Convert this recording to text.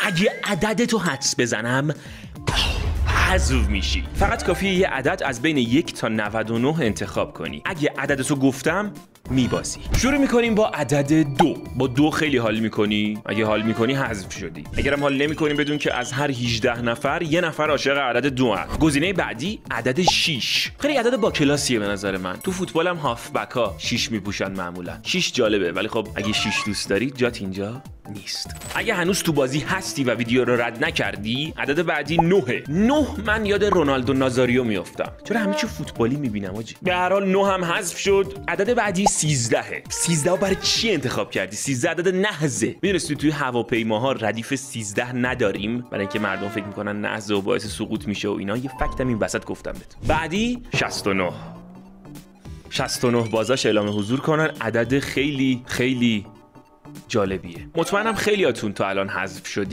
اگه عدد تو حدس بزنم حذف میشی. فقط کافیه یه عدد از بین 1 تا 99 انتخاب کنی. اگه عددتو گفتم میبازی. شروع میکنیم با عدد 2. با 2 خیلی حال میکنی؟ اگه حال میکنی حذف شدی. اگرم حال نمیکنی بدون که از هر 18 نفر یه نفر عاشق عدد 2 هست. گزینه بعدی عدد 6. خیلی عدد با کلاسیه به نظر من. تو فوتبالم هافبکا 6 میپوشن معمولا. 6 جالبه، ولی خب اگه 6 دوست داری جات اینجا نیست. اگه هنوز تو بازی هستی و ویدیو رو رد نکردی، عدد بعدی 9. 9 من یاد رونالدو نازاریو میافتم. چرا همه چی فوتبالی میبینم آجی؟ به هر حال 9 هم حذف شد. عدد بعدی 13. 13 برای چی انتخاب کردی؟ 13 عدد نحزه. میدونستی توی هواپیماها ردیف 13 نداریم برای اینکه مردم فکر میکنن نحزه و باعث سقوط میشه و اینا. یه فکتم این وسط گفتم بهت. بعدی 69. 69 بازاش اعلام حضور کنن. عدد خیلی جالبیه. مطمئنم خیلیاتون تا الان حذف شدی.